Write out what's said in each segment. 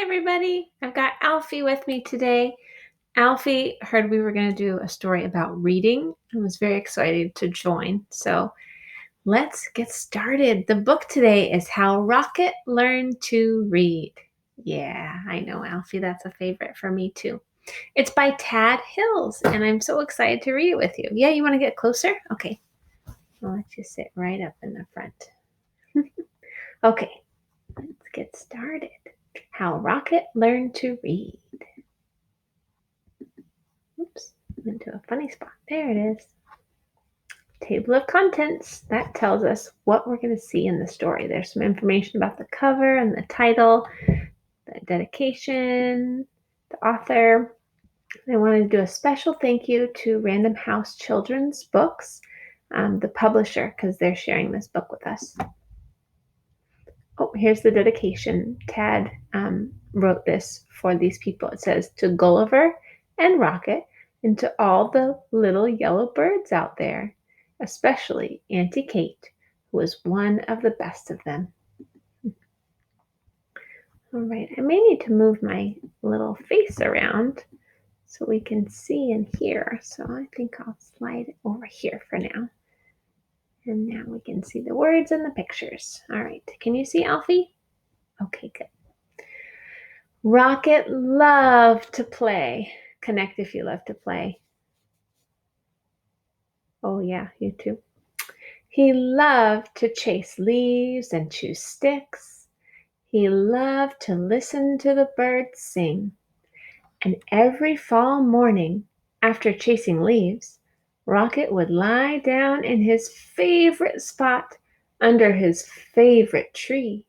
everybody. I've got Alfie with me today. Alfie heard we were going to do a story about reading and was very excited to join. So let's get started. The book today is How Rocket Learned to Read. Yeah, I know, Alfie. That's a favorite for me too. It's by Tad Hills, and I'm so excited to read it with you. Yeah, you want to get closer? Okay. I'll let you sit right up in the front. Okay, let's get started. How Rocket Learned to Read. Oops, went to a funny spot. There it is. Table of contents. That tells us what we're going to see in the story. There's some information about the cover and the title, the dedication, the author. I wanted to do a special thank you to Random House Children's Books, the publisher, because they're sharing this book with us. Oh, here's the dedication. Tad wrote this for these people. It says, to Gulliver and Rocket and to all the little yellow birds out there, especially Auntie Kate, who was one of the best of them. All right, I may need to move my little face around so we can see and hear. So I think I'll slide it over here for now. And now we can see the words and the pictures. All right, can you see Alfie? Okay, good. Rocket loved to play. Connect if you love to play. Oh, yeah, you too. He loved to chase leaves and chew sticks. He loved to listen to the birds sing. And every fall morning, after chasing leaves, Rocket would lie down in his favorite spot under his favorite tree.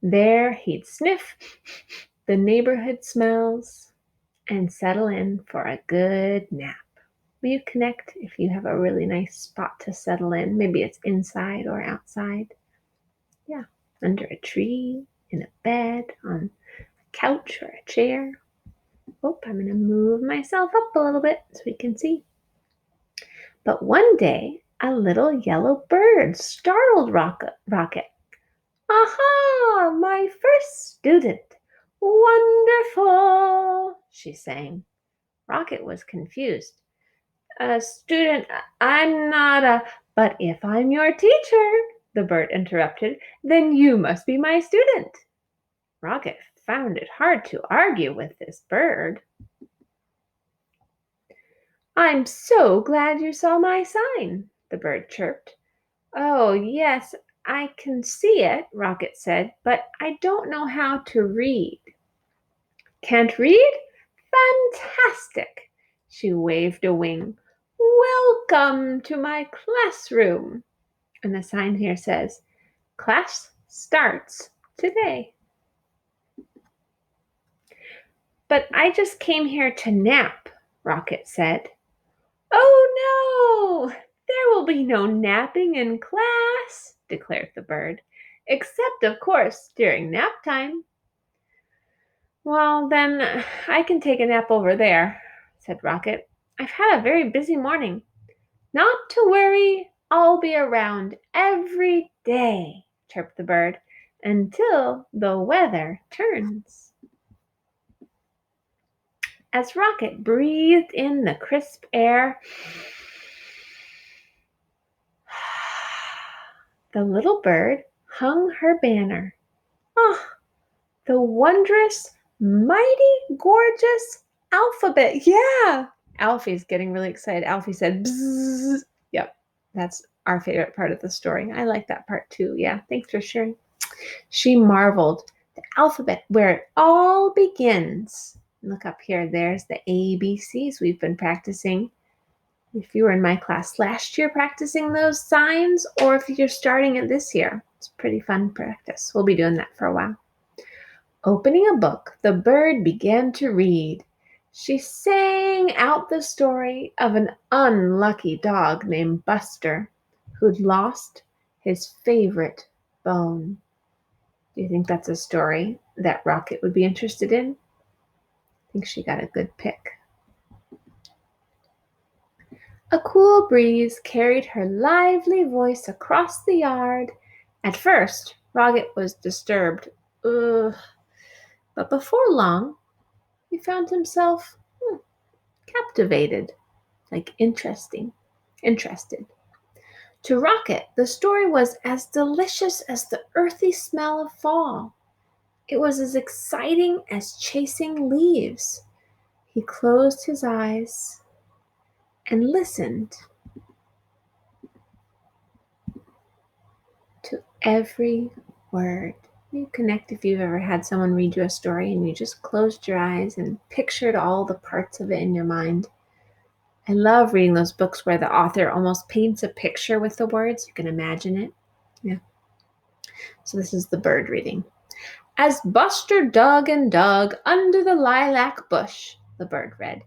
There he'd sniff the neighborhood smells and settle in for a good nap. Will you connect if you have a really nice spot to settle in? Maybe it's inside or outside. Yeah, under a tree, in a bed, on a couch or a chair. Oh, I'm going to move myself up a little bit so we can see. But one day, a little yellow bird startled Rocket. Aha, my first student. Wonderful, she sang. Rocket was confused. A student, I'm not a, but if I'm your teacher, the bird interrupted, then you must be my student. Rocket found it hard to argue with this bird. I'm so glad you saw my sign, the bird chirped. Oh, yes, I can see it, Rocket said, but I don't know how to read. Can't read? Fantastic! She waved a wing. Welcome to my classroom. And the sign here says, class starts today. But I just came here to nap, Rocket said. Oh no! There will be no napping in class, declared the bird. Except, of course, during nap time. Well, then I can take a nap over there, said Rocket. I've had a very busy morning. Not to worry, I'll be around every day, chirped the bird, until the weather turns. As Rocket breathed in the crisp air, the little bird hung her banner. Ah, the wondrous, mighty, gorgeous alphabet. Yeah. Alfie's getting really excited. Alfie said, bzzz. Yep, that's our favorite part of the story. I like that part too. Yeah, thanks for sharing. She marveled. The alphabet, where it all begins. Look up here. There's the ABCs we've been practicing. If you were in my class last year practicing those signs, or if you're starting it this year, it's pretty fun practice. We'll be doing that for a while. Opening a book, the bird began to read. She sang out the story of an unlucky dog named Buster who'd lost his favorite bone. Do you think that's a story that Rocket would be interested in? I think she got a good pick. A cool breeze carried her lively voice across the yard. At first, Rocket was disturbed. Ugh. But before long, he found himself captivated, like interested. To Rocket, the story was as delicious as the earthy smell of fall. It was as exciting as chasing leaves. He closed his eyes and listened to every word. You connect if you've ever had someone read you a story and you just closed your eyes and pictured all the parts of it in your mind. I love reading those books where the author almost paints a picture with the words. You can imagine it. Yeah. So this is the bird reading. As Buster dug and dug under the lilac bush, the bird read,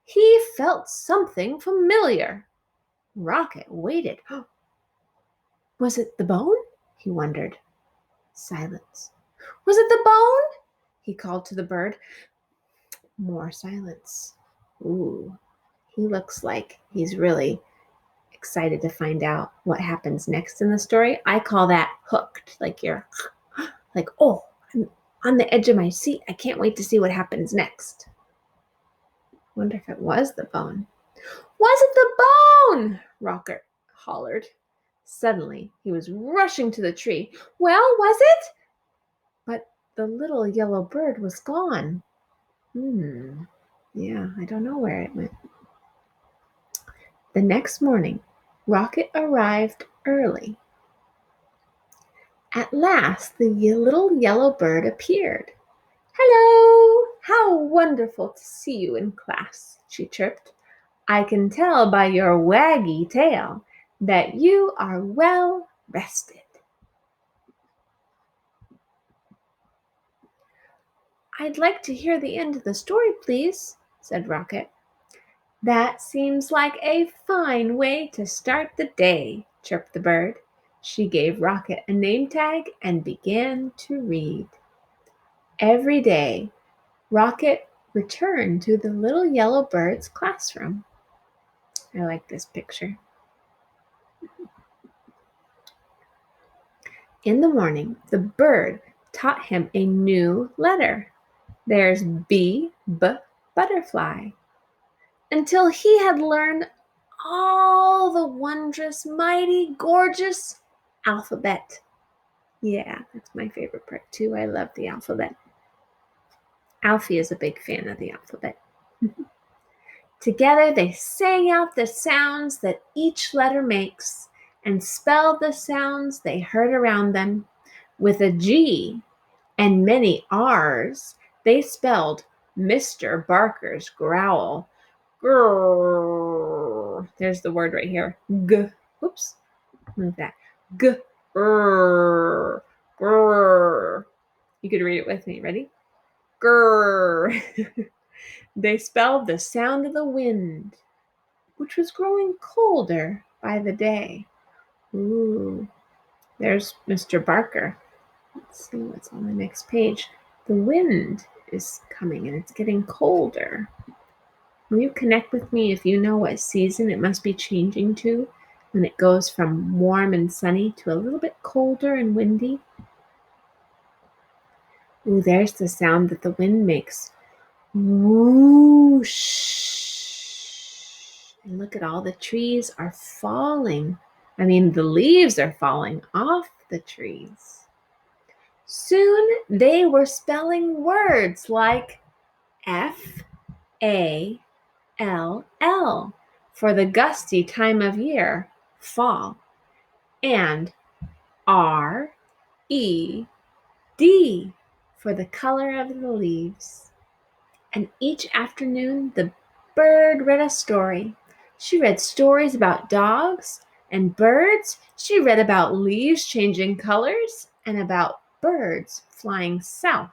he felt something familiar. Rocket waited. Was it the bone? He wondered. Silence. Was it the bone? He called to the bird. More silence. Ooh, he looks like he's really excited to find out what happens next in the story. I call that hooked. Like you're like, oh, I'm on the edge of my seat. I can't wait to see what happens next. Wonder if it was the bone. Was it the bone? Rocket hollered. Suddenly, he was rushing to the tree. Well, was it? But the little yellow bird was gone. Yeah, I don't know where it went. The next morning, Rocket arrived early. At last, the little yellow bird appeared. Hello! How wonderful to see you in class, she chirped. I can tell by your waggy tail that you are well rested. I'd like to hear the end of the story, please, said Rocket. That seems like a fine way to start the day, chirped the bird. She gave Rocket a name tag and began to read. Every day, Rocket returned to the little yellow bird's classroom. I like this picture. In the morning, the bird taught him a new letter. There's B, butterfly. Until he had learned all the wondrous, mighty, gorgeous alphabet. Yeah, that's my favorite part too. I love the alphabet. Alfie is a big fan of the alphabet. Together they sang out the sounds that each letter makes and spelled the sounds they heard around them. With a G and many R's, they spelled Mr. Barker's growl. Grrr. There's the word right here. G. Oops. Move that. G. Grrr. Grrr. You could read it with me. Ready? Grrr. They spelled the sound of the wind, which was growing colder by the day. Ooh. There's Mr. Barker. Let's see what's on the next page. The wind is coming and it's getting colder. Will you connect with me if you know what season it must be changing to when it goes from warm and sunny to a little bit colder and windy? Ooh, there's the sound that the wind makes. Whoosh. And look at all the trees are falling. I mean, the leaves are falling off the trees. Soon they were spelling words like F-A-L-L for the gusty time of year, fall, and R-E-D for the color of the leaves. And each afternoon, the bird read a story. She read stories about dogs and birds. She read about leaves changing colors and about birds flying south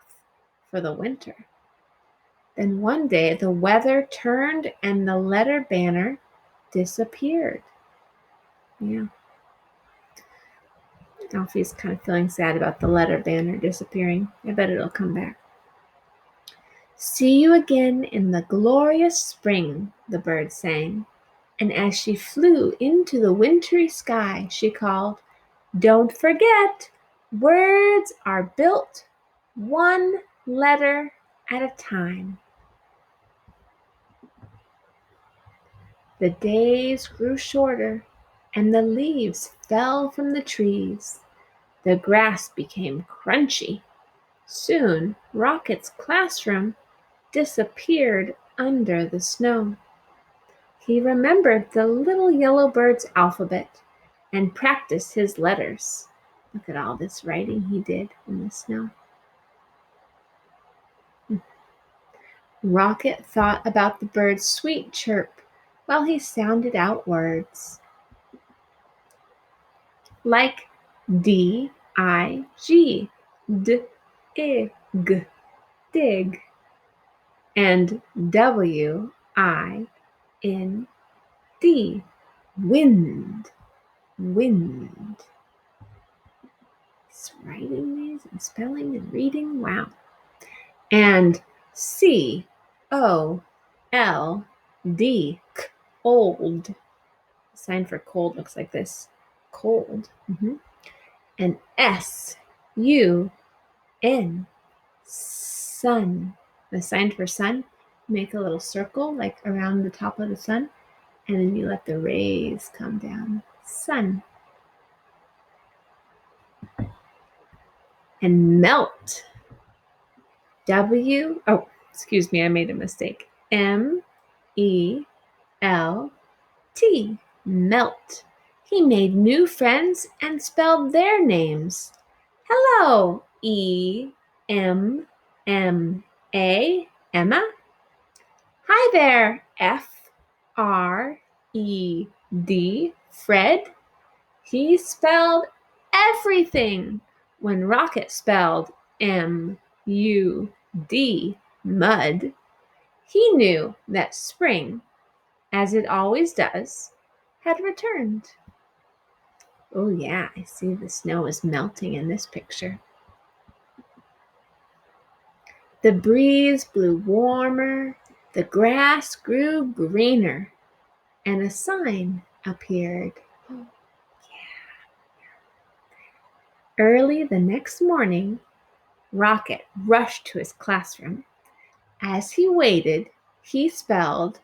for the winter. Then one day, the weather turned and the letter banner disappeared. Yeah. Alfie's kind of feeling sad about the letter banner disappearing. I bet it'll come back. See you again in the glorious spring, the bird sang. And as she flew into the wintry sky, she called, Don't forget, words are built one letter at a time. The days grew shorter, and the leaves fell from the trees. The grass became crunchy. Soon, Rocket's classroom disappeared under the snow. He remembered the little yellow bird's alphabet and practiced his letters. Look at all this writing he did in the snow. Rocket thought about the bird's sweet chirp while he sounded out words like D-I-G, D-I-G, dig, and W-I-N-D, wind, wind. He's writing these and spelling and reading, wow. And C-O-L-D, old. The sign for cold looks like this, cold. And S-U-N, sun. The sign for sun, make a little circle like around the top of the sun, and then you let the rays come down. Sun. And melt. Excuse me, I made a mistake. M-E-L-T, melt. He made new friends and spelled their names. Hello, E-M-M-A, Emma. Hi there, F-R-E-D, Fred. He spelled everything when Rocket spelled M-U-D, mud. He knew that spring, as it always does, had returned. Oh yeah, I see the snow is melting in this picture. The breeze blew warmer, the grass grew greener, and a sign appeared. Oh, yeah. Early the next morning, Rocket rushed to his classroom. As he waited, he spelled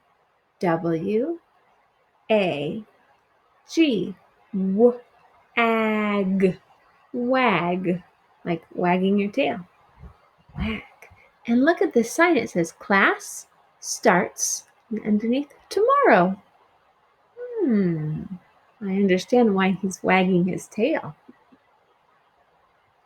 W-A-G, wag, wag, like wagging your tail, wag. And look at this sign, it says class starts, and underneath tomorrow. I understand why he's wagging his tail.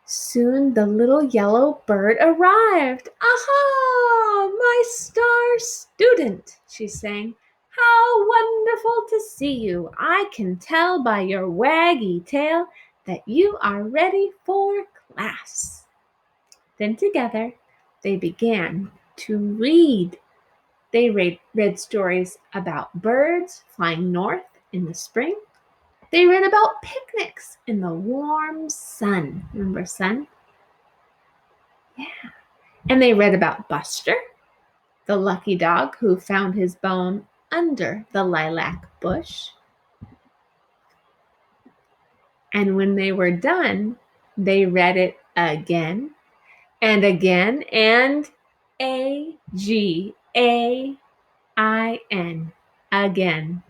Soon the little yellow bird arrived. Aha! My star student, she sang. How wonderful to see you. I can tell by your waggy tail that you are ready for class. Then together they began to read. They read stories about birds flying north in the spring. They read about picnics in the warm sun. Remember sun? Yeah. And they read about Buster, the lucky dog who found his bone under the lilac bush. And when they were done, they read it again and again and A-G-A-I-N, again.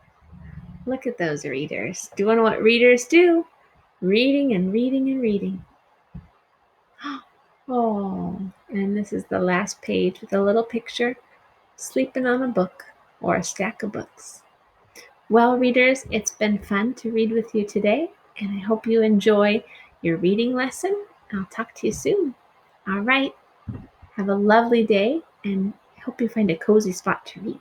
Look at those readers, doing what readers do, reading and reading and reading. Oh, and this is the last page with a little picture, sleeping on a book or a stack of books. Well, readers, it's been fun to read with you today, and I hope you enjoy your reading lesson. I'll talk to you soon. All right, have a lovely day, and I hope you find a cozy spot to read.